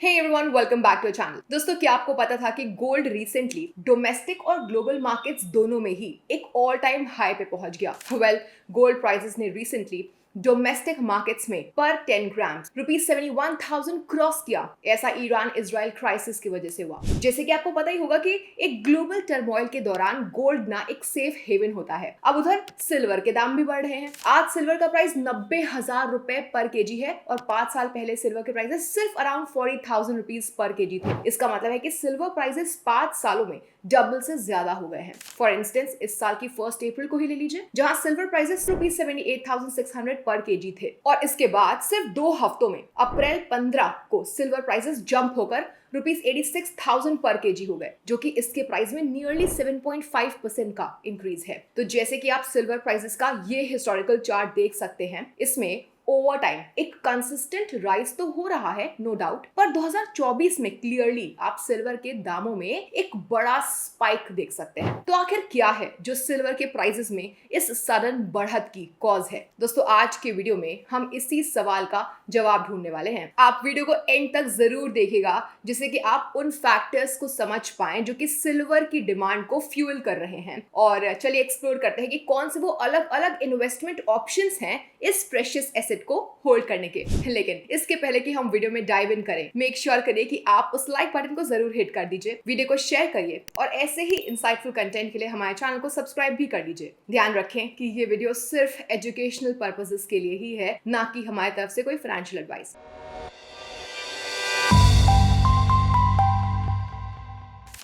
Hey everyone, welcome back to channel. दोस्तों, क्या आपको पता था कि गोल्ड रिसेंटली डोमेस्टिक और ग्लोबल मार्केट्स दोनों में ही एक ऑल टाइम हाई पे पहुंच गया। गोल्ड प्राइसेस ने रिसेंटली डोमेस्टिक मार्केट्स में पर 10 ग्राम ₹71,000 क्रॉस किया। ऐसा ईरान इजराइल क्राइसिस की वजह से हुआ। जैसे कि आपको पता ही होगा कि एक ग्लोबल टर्मोइल के दौरान गोल्ड ना एक सेफ हेवन होता है। अब उधर सिल्वर के दाम भी बढ़ रहे हैं। आज सिल्वर का प्राइस 90,000 रुपए पर केजी है और 5 साल पहले सिल्वर के प्राइसेस सिर्फ अराउंड 40,000 रुपीज पर केजी थे। इसका मतलब है कि सिल्वर प्राइसेस 5 सालों में डबल से ज्यादा हो गए हैं। फॉर इंस्टेंस, इस साल की 1 अप्रैल को ही ले लीजिए, जहां सिल्वर प्राइसेस ₹78,600 पर केजी थे और इसके बाद सिर्फ 2 हफ्तों में अप्रैल 15 को सिल्वर प्राइसेस जंप होकर ₹86,000 पर केजी हो गए, जो कि इसके प्राइस में नियरली 7.5% का इंक्रीज है। तो जैसे कि आप सिल्वर प्राइसेस का ये हिस्टोरिकल चार्ट देख सकते हैं, इसमें ओवर टाइम एक कंसिस्टेंट राइज तो हो रहा है, नो डाउट, पर 2024 में क्लियरली आप सिल्वर के दामों में एक बड़ा स्पाइक देख सकते हैं। तो आखिर क्या है जो सिल्वर के प्राइसेस में इस सडन बढ़त की कॉज है? दोस्तों, आज के वीडियो में हम इसी सवाल का जवाब ढूंढने वाले हैं। आप वीडियो को एंड तक जरूर देखिएगा, जिससे कि आप उन फैक्टर्स को समझ पाएं जो कि सिल्वर की डिमांड को फ्यूल कर रहे हैं। और चलिए एक्सप्लोर करते हैं कि कौन से वो अलग अलग इन्वेस्टमेंट ऑप्शंस हैं इस प्रेशियस एसेट को होल्ड करने के। लेकिन इसके पहले कि हम वीडियो में डाइव इन करें, मेक श्योर करिए कि आप उस लाइक बटन को जरूर हिट कर दीजिए, वीडियो को शेयर करिए और ऐसे ही इंसाइटफुल कंटेंट के लिए हमारे चैनल को सब्सक्राइब भी कर लीजिए। ध्यान रखें कि ये वीडियो सिर्फ एजुकेशनल पर्पसेस के लिए ही है, ना कि हमारी तरफ से कोई फाइनेंशियल एडवाइस।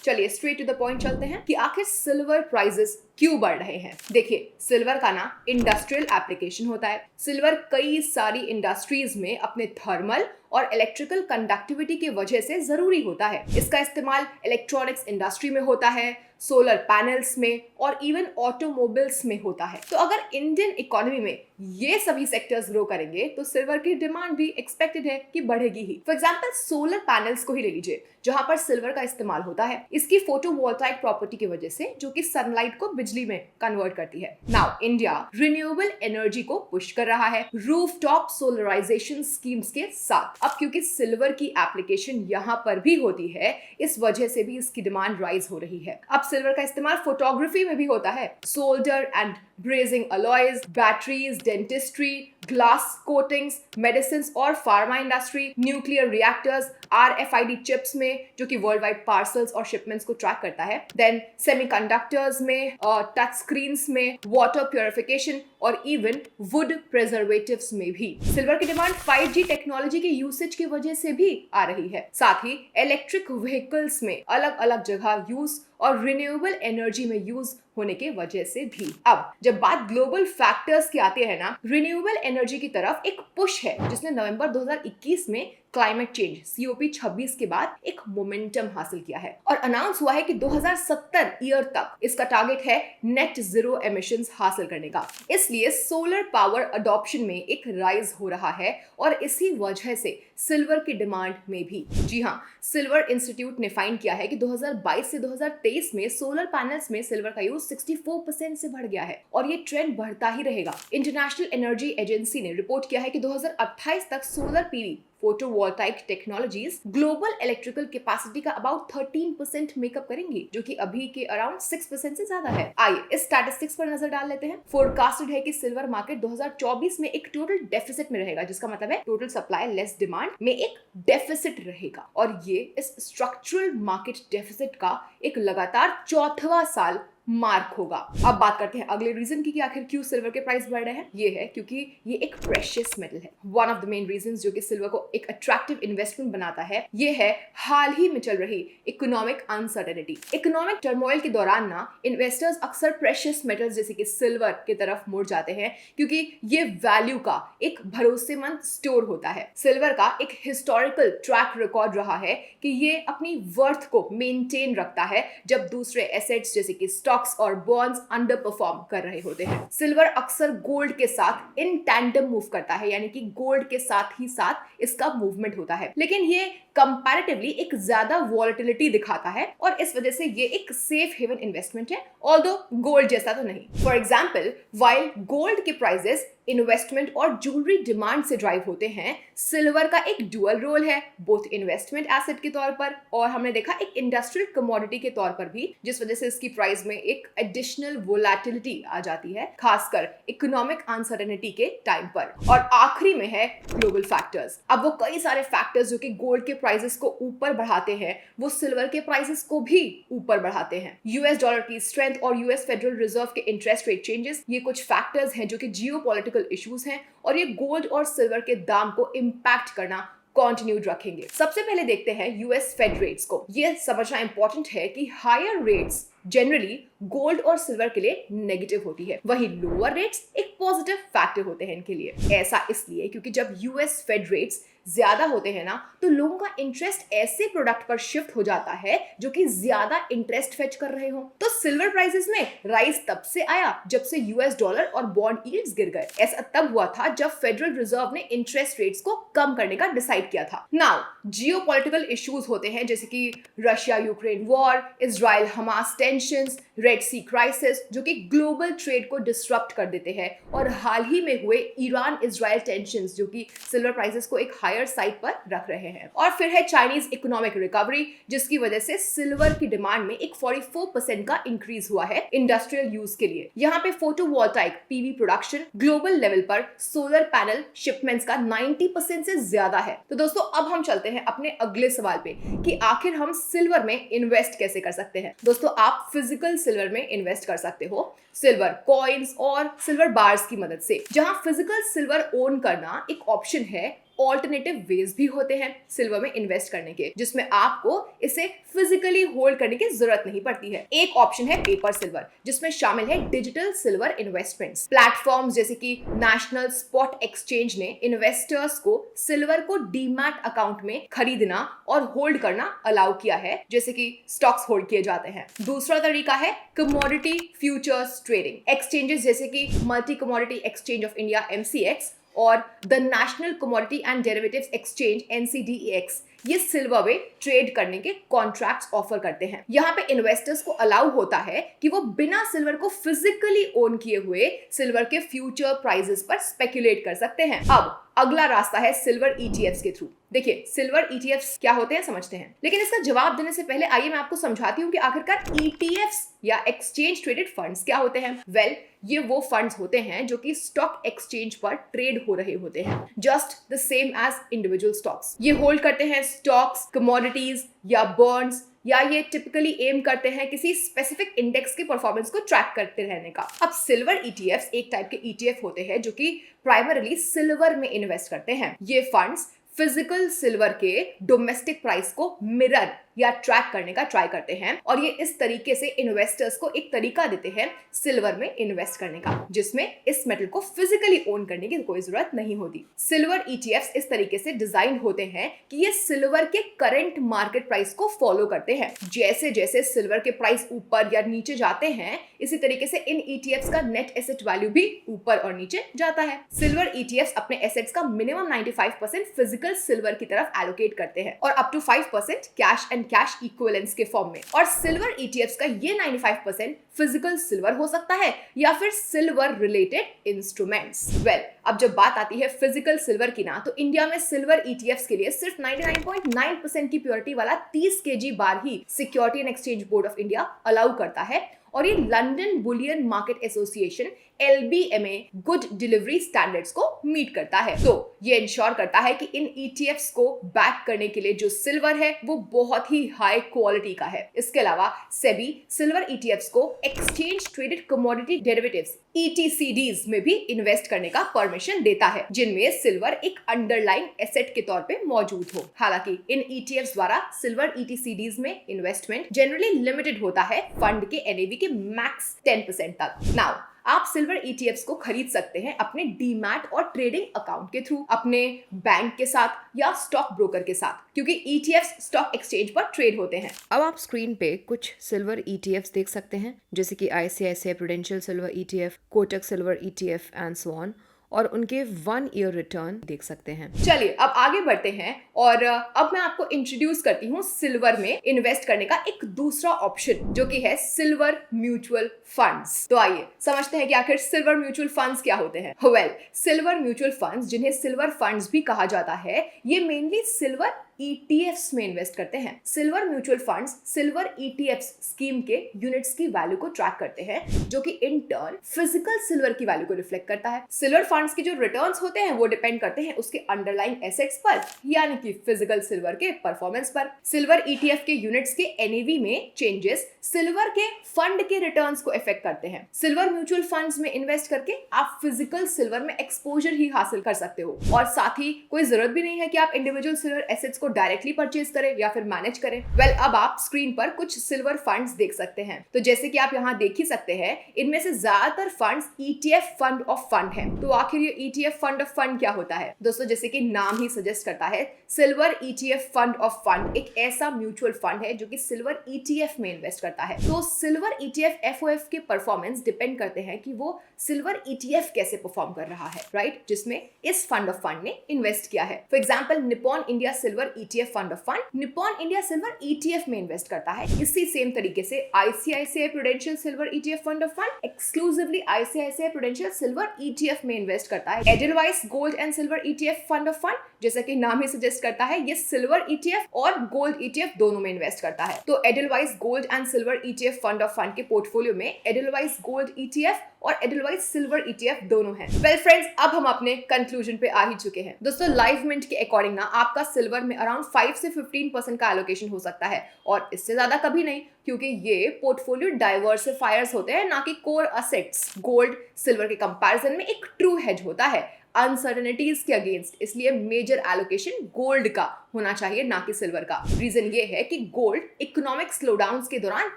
चलिए स्ट्रेट टू द पॉइंट चलते हैं कि आखिर सिल्वर प्राइसेस क्यों बढ़ रहे हैं। देखिए, सिल्वर का ना इंडस्ट्रियल एप्लीकेशन होता है। सिल्वर कई सारी इंडस्ट्रीज में अपने थर्मल और इलेक्ट्रिकल कंडक्टिविटी की वजह से जरूरी होता है। इसका इस्तेमाल इलेक्ट्रॉनिक्स इंडस्ट्री में होता है, सोलर पैनल्स में और इवन ऑटोमोबाइल्स में होता है। तो अगर इंडियन इकोनॉमी में ये सभी सेक्टर्स ग्रो करेंगे तो सिल्वर की डिमांड भी एक्सपेक्टेड है कि बढ़ेगी ही। फॉर एग्जांपल, सोलर पैनल्स को ही ले लीजिए, जहां पर सिल्वर का इस्तेमाल होता है इसकी फोटोवोल्टाइक प्रॉपर्टी की वजह से, जो कि सनलाइट को बिजली में कन्वर्ट करती है। नाउ इंडिया रिन्यूएबल एनर्जी को पुश कर रहा है रूफटॉप सोलराइजेशन स्कीम्स के साथ। अब क्योंकि सिल्वर की एप्लीकेशन यहाँ पर भी होती है, इस वजह से भी इसकी डिमांड राइज हो रही है। अब सिल्वर का इस्तेमाल फोटोग्राफी में भी होता है। Solder and brazing alloys, batteries, dentistry, glass coatings, medicine और pharma industry, nuclear reactors, RFID chips में, जो कि वर्ल्ड वाइड पार्सल्स और शिपमेंट्स को ट्रैक करता है, देन सेमीकंडक्टर्स में, टच स्क्रीन्स में, वाटर प्योरिफिकेशन और इवन वुड प्रिजर्वेटिव्स में भी। सिल्वर की डिमांड 5G टेक्नोलॉजी के यूसेज की वजह से भी आ रही है। साथ ही इलेक्ट्रिक व्हीकल्स में अलग अलग जगह यूज और रिन्यूएबल एनर्जी में यूज होने के वजह से भी। अब जब बात ग्लोबल फैक्टर्स की आती है ना, रिन्यूएबल एनर्जी की तरफ एक पुश है, जिसने नवंबर 2021 में क्लाइमेट चेंज COP26 के बाद एक मोमेंटम हासिल किया है और अनाउंस हुआ है कि 2070 ईयर तक इसका टारगेट है नेट जीरो एमिशंस हासिल करने का। इसलिए सोलर पावर अडॉप्शन में एक राइज हो रहा है और इसी वजह से सिल्वर की डिमांड में भी। जी हाँ, सिल्वर इंस्टीट्यूट ने फाइंड किया है कि 2022 से 2023 में सोलर पैनल्स में सिल्वर का यूज 64% से बढ़ गया है और ये ट्रेंड बढ़ता ही रहेगा। इंटरनेशनल एनर्जी एजेंसी ने रिपोर्ट किया है कि 2028 तक solar PV photovoltaic technologies global electrical capacity का अबाउट 13% मेकअप करेंगी, जो कि अभी के अराउंड 6% से ज्यादा है। आइए इस स्टैटिस्टिक्स पर नजर डाल लेते हैं। फोरकास्टेड है कि सिल्वर मार्केट 2024 में एक टोटल डेफिसिट में रहेगा, जिसका मतलब है टोटल सप्लाई लेस डिमांड में एक डेफिसिट रहेगा और ये इस स्ट्रक्चरल मार्केट डेफिसिट का एक लगातार चौथा साल मार्क होगा। अब बात करते हैं अगले रीजन की कि आखिर क्यों सिल्वर के प्राइस बढ़ रहे हैं। ये है क्योंकि ये एक प्रेशियस मेटल है। One of the main reasons जो कि सिल्वर को एक अट्रैक्टिव इन्वेस्टमेंट बनाता है, ये है हाल ही में चल रही इकोनॉमिक अनसर्टेनिटी। इकोनॉमिक टर्मोइल के दौरान ना इन्वेस्टर्स अक्सर प्रेशियस मेटल्स जैसे कि सिल्वर की तरफ मुड़ जाते हैं, क्योंकि ये वैल्यू का एक भरोसेमंद स्टोर होता है। सिल्वर का एक हिस्टोरिकल ट्रैक रिकॉर्ड रहा है कि ये अपनी वर्थ को मेंटेन रखता है जब दूसरे एसेट्स जैसे कि स्टॉक्स और बॉन्ड्स अंडर परफॉर्म कर रहे होते हैं। सिल्वर अक्सर गोल्ड के साथ इन टैंडम मूव करता है, यानी कि गोल्ड के साथ ही साथ इसका मूवमेंट होता है। लेकिन ये कंपैरेटिवली एक ज्यादा वॉलेटिलिटी दिखाता है और इस वजह से ये एक सेफ हेवन इन्वेस्टमेंट है, ऑल्दो गोल्ड जैसा तो नहीं। फॉर एग्जाम्पल, वाइल गोल्ड के प्राइसेस इन्वेस्टमेंट और ज्वेलरी डिमांड से ड्राइव होते हैं, सिल्वर का एक डुअल रोल है, बोथ इन्वेस्टमेंट एसेट के तौर पर और हमने देखा एक इंडस्ट्रियल कमोडिटी के तौर पर भी, जिस वजह से इसकी प्राइस में एक एडिशनल वोलेटिलिटी आ जाती है, खासकर इकोनॉमिक अनसर्टेनिटी के टाइम पर। और आखिरी में है ग्लोबल फैक्टर्स। अब वो कई सारे फैक्टर्स जो कि गोल्ड के प्राइसेस को ऊपर बढ़ाते हैं, वो सिल्वर के प्राइसेस को भी ऊपर बढ़ाते हैं। यूएस डॉलर की स्ट्रेंथ और यूएस फेडरल रिजर्व के इंटरेस्ट रेट चेंजेस, ये कुछ फैक्टर्स हैं जो कि जियोपॉलिटिकल इश्यूज हैं और ये गोल्ड और सिल्वर के दाम को इंपैक्ट करना कंटिन्यूड रखेंगे। सबसे पहले देखते हैं यूएस फेड रेट्स को। ये समझना इंपॉर्टेंट है कि हायर रेट्स जनरली गोल्ड और सिल्वर के लिए नेगेटिव होती है, वहीं लोअर रेट्स एक पॉजिटिव फैक्टर होते हैं इनके लिए। ऐसा इसलिए क्योंकि जब यूएस फेड रेट्स ज्यादा होते हैं ना, तो लोगों का इंटरेस्ट ऐसे प्रोडक्ट पर शिफ्ट हो जाता है जो कि ज्यादा इंटरेस्ट फेच कर रहे हो। तो सिल्वर प्राइसेस में राइज तब से आया जब से यूएस डॉलर और बॉन्ड यील्ड्स गिर गए। ऐसा तब हुआ था जब फेडरल रिजर्व ने इंटरेस्ट रेट्स को कम करने का डिसाइड किया था। नाउ जियोपॉलिटिकल इश्यूज होते हैं जैसे कि Russia Ukraine war, Israel Hamas tensions, Red Sea crisis जो कि ग्लोबल ट्रेड को डिसरप्ट कर देते हैं, और हाल ही में हुए ईरान इजराइल टेंशंस जो कि सिल्वर प्राइसेस को एक हायर साइड पर रख रहे हैं। और फिर है चाइनीज इकोनॉमिक रिकवरी, जिसकी वजह से सिल्वर की डिमांड में एक 44% का इंक्रीज हुआ है इंडस्ट्रियल यूज के लिए। यहाँ पे photovoltaic PV production global level पर सोलर पैनल शिपमेंट्स का 90% से ज्यादा है। तो दोस्तों अब हम चलते हैं अपने अगले सवाल पे कि आखिर हम सिल्वर में इन्वेस्ट कैसे कर सकते हैं। दोस्तों आप फिजिकल सिल्वर में इन्वेस्ट कर सकते हो सिल्वर कॉइन्स और सिल्वर बार्स की मदद से। जहां फिजिकल सिल्वर ओन करना एक ऑप्शन है, ऑल्टरनेटिव वेज भी होते हैं सिल्वर में इन्वेस्ट करने के, जिसमें आपको इसे फिजिकली होल्ड करने की जरूरत नहीं पड़ती है। एक ऑप्शन है पेपर सिल्वर, जिसमें शामिल है डिजिटल सिल्वर इन्वेस्टमेंट्स। प्लेटफॉर्म्स जैसे कि नेशनल स्पॉट एक्सचेंज ने इन्वेस्टर्स को सिल्वर को डीमैट अकाउंट में खरीदना और होल्ड करना अलाउ किया है, जैसे कि स्टॉक्स होल्ड किए जाते हैं। दूसरा तरीका है कमोडिटी फ्यूचर्स ट्रेडिंग। एक्सचेंजेस जैसे कि multi commodity exchange of India MCX और the national commodity and derivatives exchange NCDEX, ये सिल्वर में ट्रेड करने के कॉन्ट्रैक्ट्स ऑफर करते हैं। यहाँ पे इन्वेस्टर्स को अलाउ होता है कि वो बिना सिल्वर को फिजिकली ओन किए हुए सिल्वर के फ्यूचर प्राइसेस पर स्पेक्युलेट कर सकते हैं। अब अगला रास्ता है सिल्वर ETFs के थ्रू। देखिए सिल्वर ETFs क्या होते हैं समझते हैं, लेकिन इसका जवाब देने से पहले आइए मैं आपको समझाती हूँ कि आखिरकार ETFs या एक्सचेंज ट्रेडेड फंड्स क्या होते हैं। वेल, ये वो फंड्स होते हैं जो कि स्टॉक एक्सचेंज पर ट्रेड हो रहे होते हैं, just the same as individual stocks. ये होल्ड करते हैं स्टॉक्स, कमोडिटीज या बॉन्ड्स, या ये टिपिकली एम करते हैं किसी स्पेसिफिक इंडेक्स के परफॉर्मेंस को ट्रैक करते रहने का। अब सिल्वर ETFs एक टाइप के ETF होते हैं जो कि प्राइमरीली सिल्वर में इन्वेस्ट करते हैं। ये फंड्स फिजिकल सिल्वर के डोमेस्टिक प्राइस को मिरर या ट्रैक करने का ट्राई करते हैं, और ये इस तरीके से इन्वेस्टर्स को एक तरीका देते हैं सिल्वर में इन्वेस्ट करने का, जिसमें इस मेटल को फिजिकली ओन करने की कोई जरूरत नहीं होती। सिल्वर ETFs इस तरीके से डिजाइन होते हैं कि ये सिल्वर के करंट मार्केट प्राइस को फॉलो करते हैं। जैसे जैसे सिल्वर के प्राइस ऊपर या नीचे जाते हैं, इसी तरीके से इन ETFs का नेट एसेट वैल्यू भी ऊपर और नीचे जाता है। सिल्वर ETFs अपने एसेट्स का मिनिमम 95% फिजिकल सिल्वर की तरफ एलोकेट करते हैं और up to 5% cash and cash equivalents के फॉर्म में। और सिल्वर ETFs का ये 95% फिजिकल सिल्वर हो सकता है या फिर सिल्वर रिलेटेड इंस्ट्रूमेंट्स। वेल, अब जब बात आती है फिजिकल सिल्वर की ना, तो इंडिया में सिल्वर ETFs के लिए सिर्फ 99.9% की प्योरिटी वाला 30 kg bar he security and exchange board of India allow करता है, और ये London Boolean market association LBMA good delivery standards को मीट करता है। तो ये इंश्योर करता है कि इन ETFs को बैक करने के लिए जो सिल्वर है वो बहुत ही हाई क्वालिटी का है। इसके अलावा सेबी सिल्वर ETFs को exchange traded commodity derivatives ETCDs में भी इन्वेस्ट करने का परमिशन देता है, जिनमें सिल्वर एक अंडरलाइन एसेट के तौर पे मौजूद हो। हालांकि इन ETFs द्वारा सिल्वर ETCDs में इन्वेस्टमेंट जनरली लिमिटेड होता है फंड के NAV के मैक्स 10% तक। नाउ आप सिल्वर ETFs को खरीद सकते हैं अपने डीमैट और ट्रेडिंग अकाउंट के थ्रू, अपने बैंक के साथ या स्टॉक ब्रोकर के साथ, क्योंकि ETFs स्टॉक एक्सचेंज पर ट्रेड होते हैं। अब आप स्क्रीन पे कुछ सिल्वर ETFs देख सकते हैं, जैसे कि ICICI prudential silver ETF, Kotak silver ETF and so on. और उनके 1 ईयर रिटर्न देख सकते हैं। चलिए अब आगे बढ़ते हैं और अब मैं आपको इंट्रोड्यूस करती हूँ सिल्वर में इन्वेस्ट करने का एक दूसरा ऑप्शन, जो कि है सिल्वर म्यूचुअल फंड्स। तो आइए समझते हैं कि आखिर सिल्वर म्यूचुअल फंड्स क्या होते हैं। वेल, सिल्वर म्यूचुअल फंड्स, जिन्हें सिल्वर फंड्स भी कहा जाता है, ये मेनली सिल्वर ETFs में इन्वेस्ट करते हैं। Silver mutual funds silver ETFs scheme के यूनिट्स की वैल्यू को ट्रैक करते हैं, जो कि इन टर्न फिजिकल सिल्वर की वैल्यू को रिफ्लेक्ट करता है। सिल्वर फंड्स के जो रिटर्न्स होते हैं वो डिपेंड करते हैं उसके अंडरलाइंग एसेट्स पर, यानी कि फिजिकल सिल्वर के परफॉर्मेंस पर। सिल्वर ETF के यूनिट्स के NAV में चेंजेस सिल्वर के फंड के रिटर्न्स को इफेक्ट करते हैं। सिल्वर म्यूचुअल फंड्स में इन्वेस्ट करके आप फिजिकल सिल्वर में एक्सपोजर ही हासिल कर सकते हो, और साथ ही कोई जरूरत भी नहीं है कि आप इंडिविजुअल सिल्वर एसेट्स को डायरेक्टली परचेज करें या फिर मैनेज करें। वेल, अब आप स्क्रीन पर कुछ सिल्वर फंड्स देख सकते हैं। तो जैसे कि आप यहाँ देख ही सकते हैं, इनमें से ज्यादातर funds ETF fund of fund हैं। तो आखिर ये ETF फंड ऑफ फंड क्या होता है दोस्तों? जैसे कि नाम ही सजेस्ट करता है, silver ETF fund of fund एक ऐसा म्यूचुअल फंड है जो कि सिल्वर ETF में इन्वेस्ट करता है। तो सिल्वर ETF FOF के परफॉर्मेंस डिपेंड करते हैं कि वो सिल्वर ETF कैसे परफॉर्म कर रहा है, राइट, जिसमें इस फंड ऑफ फंड ने इन्वेस्ट किया है। For example, Nippon India silver ETF fund of fund Nippon India silver ETF में इन्वेस्ट करता है। इसी सेम तरीके से ICICI prudential silver ETF fund of fund exclusively ICICI prudential silver ETF में इन्वेस्ट करता है। Edelweiss gold and silver ETF fund of fund, जैसा कि नाम ही सजेस्ट करता है, ये सिल्वर ETF और गोल्ड ETF दोनों में इन्वेस्ट करता है। तो Edelweiss gold and silver ETF fund of fund के पोर्टफोलियो में एडलवाइस गोल्ड ETF और एडलवाइस सिल्वर ETF दोनों हैं। वेल फ्रेंड्स, अब हम अपने कंक्लूजन पे आ ही चुके हैं। दोस्तों, लाइव मिंट के अकॉर्डिंग ना आपका सिल्वर में अराउंड 5 से 15% का एलोकेशन हो सकता है, और इससे ज्यादा कभी नहीं, क्योंकि ये पोर्टफोलियो डाइवर्सिफायर्स होते हैं, ना कि कोर असेट्स। गोल्ड सिल्वर के कंपैरिजन में एक ट्रू हेज होता है अनसर्टेनिटीज के अगेंस्ट, इसलिए मेजर एलोकेशन गोल्ड का होना चाहिए, ना कि सिल्वर का। रीजन ये है कि गोल्ड इकोनॉमिक स्लोडाउन्स के दौरान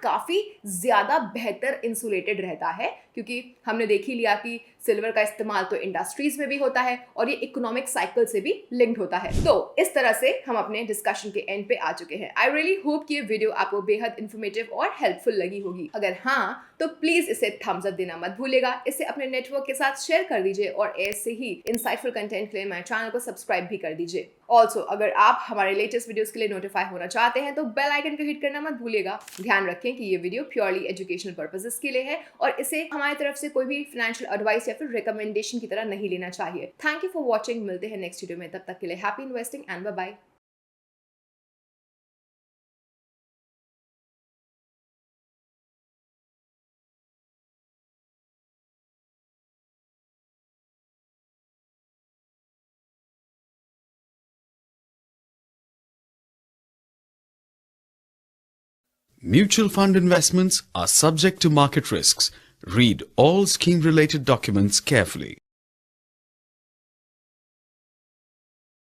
काफी ज्यादा बेहतर इंसुलेटेड रहता है, क्योंकि हमने देख ही लिया कि सिल्वर का इस्तेमाल तो इंडस्ट्रीज में भी होता है और ये इकोनॉमिक साइकिल से भी लिंक्ड होता है। तो इस तरह से हम अपने डिस्कशन के एंड पे आ चुके हैं। आई रियली होप कि ये वीडियो आपको बेहद इन्फॉर्मेटिव और हेल्पफुल लगी होगी। अगर हाँ, तो प्लीज इसे थम्स अप देना मत भूलिएगा, इसे अपने नेटवर्क के साथ शेयर कर दीजिए, और ऐसे ही इंसाइटफुल कंटेंट के लिए मेरे चैनल को सब्सक्राइब भी कर दीजिए। ऑल्सो, अगर आप हमारे लेटेस्ट वीडियोस के लिए नोटिफाई होना चाहते हैं तो बेल आइकन को हिट करना मत भूलिएगा। ध्यान रखें कि ये वीडियो प्योरली एजुकेशनल पर्पसेस के लिए है, और इसे हमारी तरफ से कोई भी फाइनेंशियल एडवाइस या फिर रिकमेंडेशन की तरह नहीं लेना चाहिए। Thank you for watching. मिलते हैं नेक्स्ट वीडियो में, तब तक के लिए happy investing and bye bye. Mutual fund investments are subject to market risks. Read all scheme-related documents carefully.